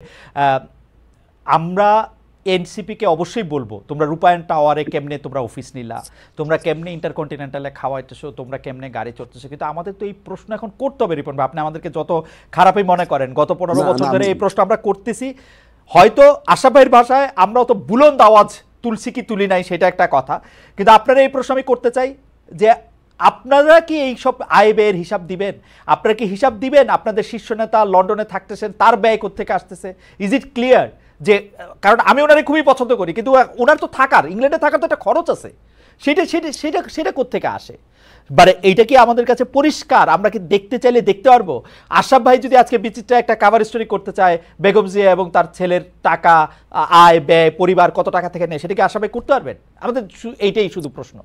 আহ, আমরা এনসিপিকে অবশ্যই বলবো তোমরা রূপায়ণ টাওয়ারে কেমনে তোমরা অফিস নিলা, তোমরা কেমনে ইন্টারকন্টিনেন্টালে খাওয়াইতেছো, তোমরা কেমনে গাড়ি চড়তেছো, কিন্তু আমাদের তো এই প্রশ্ন এখন করতে হবে রিপন ভাই। আপনি আমাদেরকে যত খারাপই মনে করেন, গত 15 বছর ধরে এই প্রশ্ন আমরা করতেছি। হয়তো আশা ভাইয়ের ভাষায় আমরা অত বুলন্দ আওয়াজ তুলছি কি তুলি নাই সেটা একটা কথা, কিন্তু আপনারা এই প্রশ্ন আমি করতে চাই যে আপনারা কি এই সব আয় ব্যয়ের হিসাব দিবেন? আপনারা কি হিসাব দিবেন আপনাদের শীর্ষ নেতা লন্ডনে থাকতেছেন, তার ব্যয় কোত্থেকে আসতেছে? Is it clear? যে কারণ আমি ওনারে খুবই পছন্দ করি, কিন্তু ওনার তো থাকার, ইংল্যান্ডে থাকার তো একটা খরচ আছে, সেটা সেটা সেটা সেটা কোত্থেকে আসে? মানে এইটা কি আমাদের কাছে পরিষ্কার? আমরা কি দেখতে চাইলে দেখতে পারবো? আশরাফ ভাই যদি আজকে বিচিত্রা একটা কাভার স্টোরি করতে চায়, বেগম জিয়া এবং তার ছেলের টাকা, আয় ব্যয়, পরিবার কত টাকা থেকে নেয়, সেটা কি আশরাফ ভাই করতে পারবেন? আমাদের এইটাই শুধু প্রশ্ন।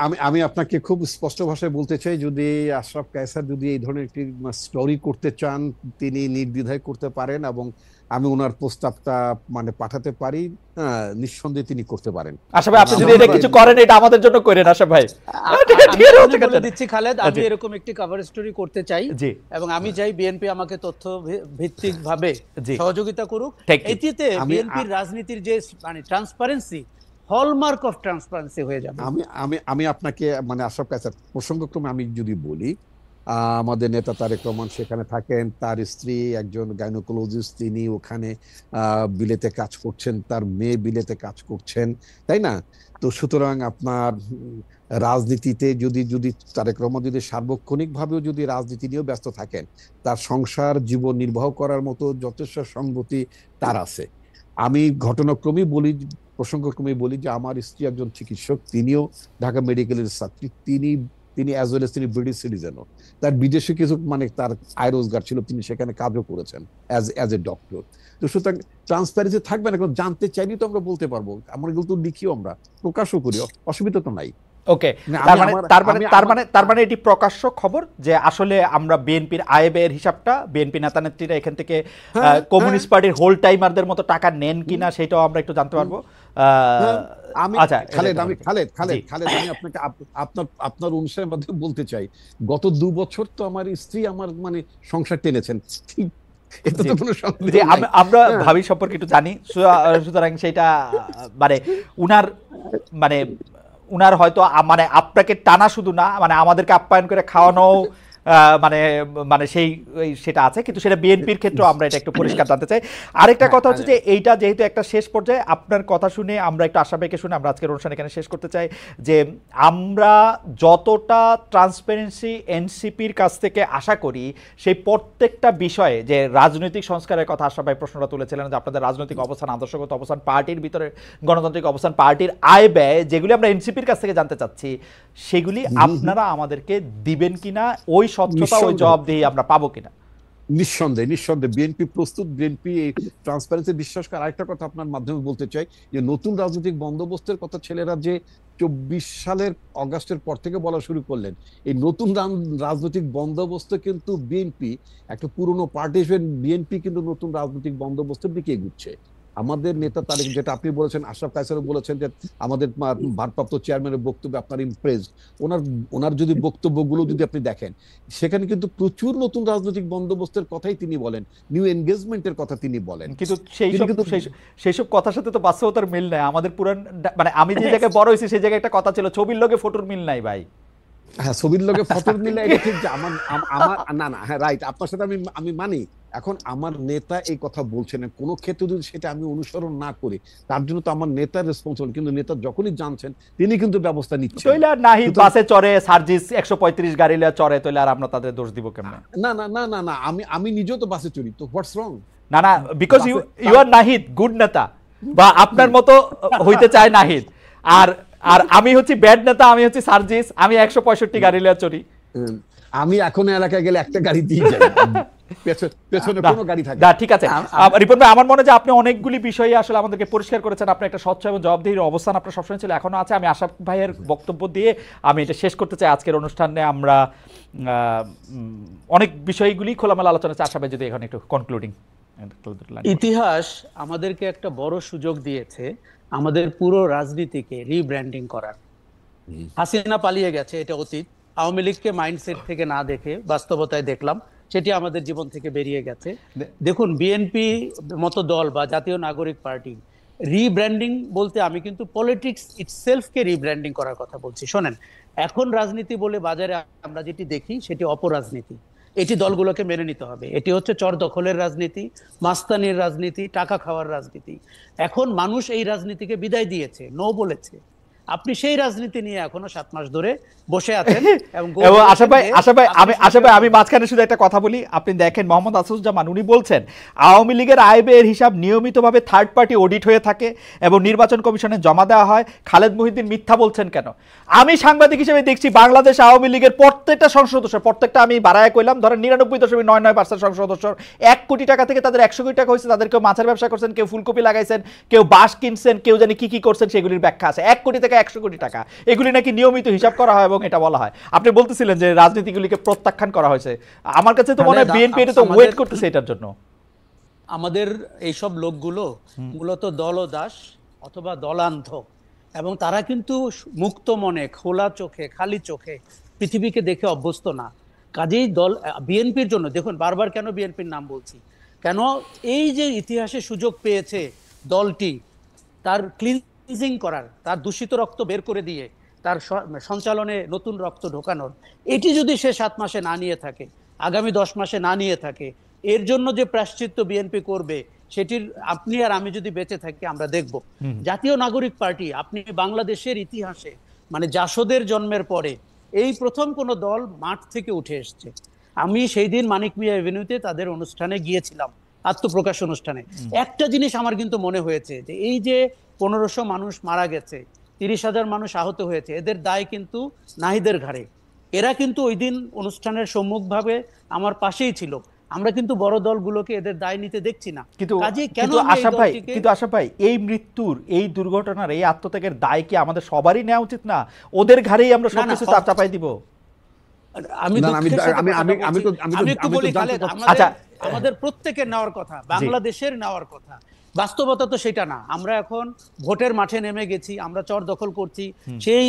আমি আমি আপনাকে খুব স্পষ্ট ভাষায় বলতে চাই, যদি আশরাফ কায়সার যদি এই ধরনের একটি স্টোরি করতে চান, তিনি নির্দ্বিধায় করতে পারেন, এবং আমি ওনার প্রস্তাবটা পাঠাতে পারি। নিঃসন্দেহে তিনি করতে পারেন। আশা ভাই আপনি যদি এটা কিছু করেন, এটা আমাদের জন্য করেন আশা ভাই। বলে দিচ্ছি খালেদ, আমি এরকম একটি কভার স্টোরি করতে চাই, এবং আমি চাই বিএনপি আমাকে তথ্য ভিত্তিক ভাবে সহযোগিতা করুক। এটিতে বিএনপির রাজনীতির যে ট্রান্সপারেন্সি, হলমার্ক অফ ট্রান্সপারেন্সি হয়ে যাবে। আমি আপনাকে আশরাফ কায়সার প্রসঙ্গক্রমে আমি যদি বলি, আমাদের নেতা তারেক রহমান সেখানে থাকেন, তার স্ত্রী একজন গাইনোকোলজিস্ট, তিনি ওখানে বিলেতে কাজ করছেন, তার মেয়ে বিলেতে কাজ করছেন, তাই না? তো সুতরাং আপনার রাজনীতিতে যদি যদি তারেক রহমান যদি সার্বক্ষণিক ভাবেও যদি রাজনীতি নিয়েও ব্যস্ত থাকেন, তার সংসার জীবন নির্বাহ করার মতো যথেষ্ট সঙ্গতি তার আছে। আমি ঘটনাক্রমেই বলি, প্রসঙ্গক্রমে বলি যে আমার স্ত্রী একজন চিকিৎসক, তিনিও ঢাকা মেডিকেলের ছাত্রী, তিনি অ্যাজ ওয়েল এস তিনি ব্রিটিশ সিটিজেনও। তার বিদেশে কিছু তার আয় রোজগার ছিল, তিনি সেখানে কাজও করেছেন অ্যাজ এ ডক্টর। তো সুতরাং ট্রান্সপারেন্সি থাকবে না, জানতে চাইনি তো আমরা বলতে পারবো, আমরা কিন্তু লিখিও, আমরা প্রকাশও করি, অসুবিধা তো নাই। ওকে, তার মানে এটি প্রকাশ্য খবর যে আসলে আমরা বিএনপির আয় ব্যয়ের হিসাবটা, বিএনপি নেতা নেত্রীরা এখান থেকে কমিউনিস্ট পার্টির হোল টাইমারদের মতো টাকা নেন কিনা সেটাও আমরা একটু জানতে পারবো। আচ্ছা খালেদ, আমি আপনাকে আপনার অনুষ্ঠানের মাধ্যমে বলতে চাই, গত 2 বছর তো আমার স্ত্রী আমার সংসার টেনেছেন। আমরা ভাবি সম্পর্কে একটু জানি, সুতরাং সেটা উনার হয়তো আপনাকে টানা শুধু না, আমাদেরকে আপ্যায়ন করে খাওয়ানো সেটা আছে, কিন্তু সেটা বিএনপির ক্ষেত্রে আমরা এটা একটু পরিষ্কার জানতে চাই। আরেকটা কথা হচ্ছে যে এইটা যেহেতু একটা শেষ পর্যায়ে, আপনার কথা শুনে আমরা একটু আশা ভাইকে শুনে আমরা আজকের অনুষ্ঠান এখানে শেষ করতে চাই যে আমরা যতটা ট্রান্সপারেন্সি এনসিপির কাছ থেকে আশা করি, সেই প্রত্যেকটা বিষয়ে যে রাজনৈতিক সংস্কারের কথা আশা ভাই প্রশ্নটা তুলেছিলেন, যে আপনাদের রাজনৈতিক অবস্থান, আদর্শগত অবস্থান, পার্টির ভিতরে গণতান্ত্রিক অবস্থান, পার্টির আয় ব্যয়, যেগুলি আমরা এনসিপির কাছ থেকে জানতে চাচ্ছি, সেগুলি আপনারা আমাদেরকে দিবেন কিনা, ওই স্বচ্ছতা, ওই জবাবদিহি আমরা পাবো কিনা? নিঃসন্দেহে বিএনপি প্রস্তুত। বিএনপি এই ট্রান্সপারেন্সি বিশ্বাস করে। আরেকটা কথা আপনার মাধ্যমে বলতে চাই, যে নতুন রাজনৈতিক বন্দোবস্তের কথা ছেলেরা যে 24 সালের অগাস্টের পর থেকে বলা শুরু করলেন, এই নতুন রাজনৈতিক বন্দোবস্ত কিন্তু বিএনপি একটা পুরনো পার্টি হিসেবে বিএনপি কিন্তু নতুন রাজনৈতিক বন্দোবস্তের দিকে এগুচ্ছে। আমাদের নেতা তারেক, যেটা আপনি বলেছেন, আশরাফ কায়সারও বলেছেন যে আমাদের ভারপ্রাপ্ত চেয়ারম্যানের বক্তব্যে আপনার ইমপ্রেস, ওনার যদি বক্তব্যগুলো যদি আপনি দেখেন, সেখানে কিন্তু প্রচুর নতুন রাজনৈতিক বন্দোবস্তের কথাই তিনি বলেন, নিউ এনগেজমেন্টের কথা তিনি বলেন, কিন্তু সেই সব কথার সাথে তো বাস্তবতার মিল নাই। আমাদের পুরান আমি যে জায়গায় বড় হয়েছি সেই জায়গায় একটা কথা ছিল, ছবির লগে ফটোর মিল নাই ভাই। হ্যাঁ, ছবির লগে ফটোর মিল নাই, এটা ঠিক। যে আমার না, হ্যাঁ রাইট, আপনার সাথে আমি মানি। এখন আমার নেতা এই কথা বলছেন, কোনো ক্ষেত্রে যদি সেটা আমি অনুসরণ না করি, তার জন্য তো আমার নেতার রেসপন্সিবল। কিন্তু নেতা যখনই জানছেন, তিনি কিন্তু ব্যবস্থা নিচ্ছেন। নাহিদ বাসে চড়ে, সার্জিস 135 গাড়ি লিয়ে চড়ে, তাহলে আর আমরা তাদের দোষ দিব কেমনে? না, আমি নিজেও তো বাসে চড়ি, তো হোয়াটস রং? না, because you are Nahid, good নেতা, বা আপনার মতো হইতে চায় নাহিদ, আর আমি হচ্ছি ব্যাড নেতা, আমি হচ্ছি সার্জিস, আমি 165 গাড়ি লিয়ে চড়ি। আমি এখন এলাকায় গেলে একটা গাড়ি দিয়ে যাই, পেছনে কোনো গাড়ি থাকে না। ঠিক আছে রিপন ভাই, আমার মনে হয় যে আপনি অনেকগুলি বিষয়ে আসলে আমাদেরকে পরিষ্কার করেছেন। আপনার একটা স্বচ্ছ এবং জবাবদিহির অবস্থান আপনার সবসময় ছিল, এখনো আছে। আমি আশরাফ ভাইয়ের বক্তব্য দিয়ে আমি এটা শেষ করতে চাই আজকের অনুষ্ঠানে। আমরা অনেক বিষয়গুলি খোলামেলা আলোচনা চাই। আশরাফ ভাই যদি এখন একটু কনক্লুডিং। ইতিহাস আমাদেরকে একটা বড় সুযোগ দিয়েছে আমাদের পুরো রাজনীতিকে রিব্র্যান্ডিং করার। হাসিনা পালিয়ে গেছে, এটা অতীত। আওয়ামী লীগকে মাইন্ডসেট থেকে না দেখে বাস্তবতায় দেখলাম সেটি আমাদের জীবন থেকে বেরিয়ে গেছে। দেখুন, বিএনপি মতো দল বা জাতীয় নাগরিক পার্টি রিব্র্যান্ডিং বলতে আমি কিন্তু পলিটিক্স ইটসেলফকে রিব্র্যান্ডিং করার কথা বলছি। শোনেন, এখন রাজনীতি বলে বাজারে আমরা যেটি দেখি সেটি অপরাজনীতি। এটি দলগুলোকে মেনে নিতে হবে। এটি হচ্ছে চর দখলের রাজনীতি, মাস্তানির রাজনীতি, টাকা খাওয়ার রাজনীতি। এখন মানুষ এই রাজনীতিকে বিদায় দিয়েছে, নো বলেছে। আপনি সেই রাজনীতি নিয়ে এখনো 7 মাস ধরে বসে আছেন। এবং আশা ভাই আমি মাঝখানে শুধু একটা কথা বলি। আপনি দেখেন, মোহাম্মদ আসুজ্জামান উনি বলছেন আওয়ামী লীগের আয় ব্যয়ের হিসাব নিয়মিতভাবে থার্ড পার্টি অডিট হয়ে থাকে এবং নির্বাচন কমিশনে জমা দেওয়া হয়। খালেদ মহিউদ্দিন মিথ্যা বলছেন কেন? আমি সাংবাদিক হিসেবে দেখছি বাংলাদেশ আওয়ামী লীগের প্রত্যেকটা সংসদ সদস্য, প্রত্যেকটা আমি বাড়ায় কইলাম, ধরেন 99.99% সংসদ সদস্যর 1 কোটি টাকা থেকে তাদের 100 কোটি টাকা হয়েছে। তাদের কেউ মাছের ব্যবসা করছেন, কেউ ফুলকপি লাগাইছেন, কেউ বাঁশ কিনছেন, কেউ জানি কি করছেন, সেগুলির ব্যাখ্যা আছে। 1 কোটি থেকে 100 কোটি টাকা এগুলি নাকি নিয়মিত হিসাব করা হয় এবং এটা বলা হয়। আপনি বলতেছিলেন যে রাজনীতিগুলিকে প্রত্যাখ্যান করা হয়েছে। আমার কাছে তো মনে হয় বিএনপি এটা তো ওয়েট করতেছে এটার জন্য। আমাদের এইসব লোকগুলো মূলত দলদাস অথবা দলান্ধ, এবং তারা কিন্তু মুক্ত মনে, খোলা চোখে, খালি চোখে পৃথিবীকে দেখে অভ্যস্ত না। কাজেই দল বিএনপির জন্য, দেখুন বারবার কেন বিএনপির নাম বলছি, কেন এই যে ইতিহাসে সুযোগ পেয়েছে দলটি তার ক্লিনজিং করার, তার দূষিত রক্ত বের করে দিয়ে তার সঞ্চালনে নতুন রক্ত ঢোকানোর, এটি যদি সে 7 মাসে না নিয়ে থাকে, আগামী 10 মাসে না নিয়ে থাকে, এর জন্য যে প্রায়শ্চিত্ত বিএনপি করবে সেটির আপনি আর আমি যদি বেঁচে থাকি আমরা দেখব। জাতীয় নাগরিক পার্টি, আপনি বাংলাদেশের ইতিহাসে মানে জাসদের জন্মের পরে এই প্রথম কোনো দল মাঠ থেকে উঠে এসছে। আমি সেই দিন মানিক মিয়া এভিনিউতে তাদের অনুষ্ঠানে গিয়েছিলাম, আত্মপ্রকাশ অনুষ্ঠানে। একটা জিনিস আমার কিন্তু মনে হয়েছে যে এই যে 1500 মানুষ মারা গেছে, 30,000 মানুষ আহত হয়েছে, এদের দায় কিন্তু নাহিদের ঘাড়ে। এরা কিন্তু ওই দিন অনুষ্ঠানের সম্মুখভাবে আমার পাশেই ছিল। আমরা কিন্তু বড় দলগুলোকে এদের দায় নিতে দেখছি না। কিন্তু আশা ভাই, এই মৃত্যুর, এই দুর্ঘটনার, এই আত্মত্যাগের দায় কি আমাদের সবারই নেওয়া উচিত না? ওদের ঘাড়েই আমরা সবকিছু চাপাই দিব? আমাদের প্রত্যেকের নেওয়ার কথা, বাংলাদেশের নেওয়ার কথা। বাস্তবতা তো সেটা না। আমরা এখন ভোটের মাঠে নেমে গেছি, আমরা চর দখল করছি। সেই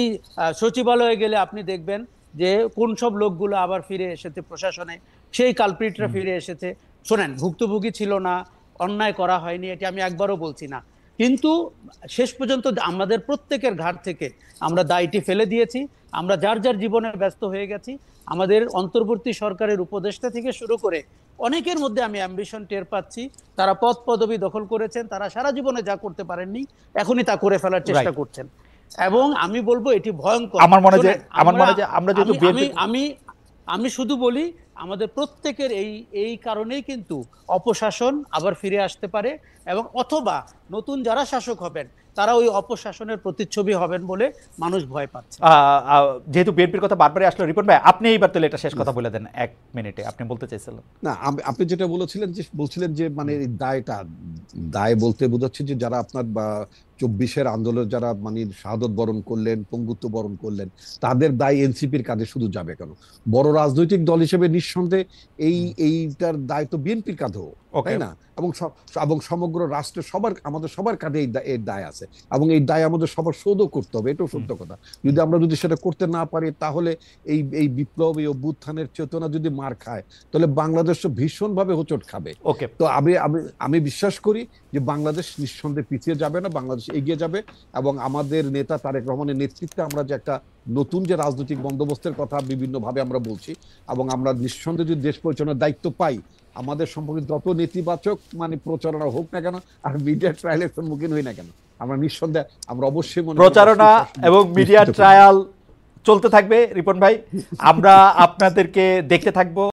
সচিবালয়ে গেলে আপনি দেখবেন যে কোন সব লোকগুলো আবার ফিরে এসেছে প্রশাসনে, সেই কালপ্রিটরা ফিরে এসেছে। শোনেন, ভুক্তভোগী ছিল না, অন্যায় করা হয়নি, এটি আমি একবারও বলছি না, কিন্তু শেষ পর্যন্ত আমাদের প্রত্যেকের ঘাট থেকে আমরা দায়টি ফেলে দিয়েছি। আমরা যার যার জীবনে ব্যস্ত হয়ে গেছি। আমাদের অন্তর্বর্তী সরকারের উপদেষ্টা থেকে শুরু করে অনেকের মধ্যে আমি অ্যাম্বিশন টের পাচ্ছি। তারা পদ পদবি দখল করেছেন, তারা সারা জীবনে যা করতে পারেননি এখনই তা করে ফেলার চেষ্টা করছেন। এবং আমি বলবো এটি ভয়ঙ্কর। আমি শুধু বলি, আমাদের প্রত্যেকের এই কারণেই কিন্তু অপশাসন আবার ফিরে আসতে পারে, এবং অথবা নতুন যারা শাসক হবেন তারা ওই অপশাসনের প্রতিচ্ছবি হবেন বলে মানুষ ভয় পাচ্ছে। যেহেতু বিএনপির কথা বারবারই আসলো, রিপন ভাই আপনি এইবার তাহলে এটা শেষ কথা বলে দেন 1 মিনিটে। আপনি বলতে চাইছিলেন না, আপনি যেটা বলছিলেন যে মানে দায় বলতে বোঝাচ্ছে যে যারা আপনার 24-এর আন্দোলন যারা মানে শাহাদত বরণ করলেন, পঙ্গুত্ব বরণ করলেন, তাদের দায় এনসিপির কাঁধে শুধু যাবে কেন? বড় রাজনৈতিক দল হিসেবে নিঃসন্দেহে এইটার দায় তো বিএনপির কাঁধেও, তাই না? এবং সমগ্র রাষ্ট্রের আমাদের সবার কাঁধে এর দায় আছে, এবং এই দায় আমাদের সবার শোধও করতে হবে, এটাও সত্য কথা। আমরা যদি সেটা করতে না পারি, তাহলে এই বিপ্লব, এই অভ্যুত্থানের চেতনা যদি মার খায়, তাহলে বাংলাদেশ ভীষণভাবে হোঁচট খাবে। তো আমি বিশ্বাস করি যে বাংলাদেশ নিঃসন্দেহে পিছিয়ে যাবে না, বাংলাদেশ এগিয়ে যাবে। এবং আমাদের নেতা তারেক রহমানের নেতৃত্বে আমরা যে একটা নতুন যে রাজনৈতিক বন্দোবস্তের কথা বিভিন্নভাবে আমরা বলছি, এবং আমরা নিঃসন্দেহে যদি দেশ পরিচালনার দায়িত্ব পাই, আমাদের সম্পর্কে যত নেতিবাচক মানে প্রচারণা হোক না কেন, আর মিডিয়া ট্রায়ালের সম্মুখীন হই না কেন, আমরা নিঃসন্দেহে আমরা অবশ্যই প্রচারণা এবং মিডিয়া ট্রায়াল চলতে থাকবে। রিপন ভাই, আমরা আপনাদেরকে দেখতে থাকবো।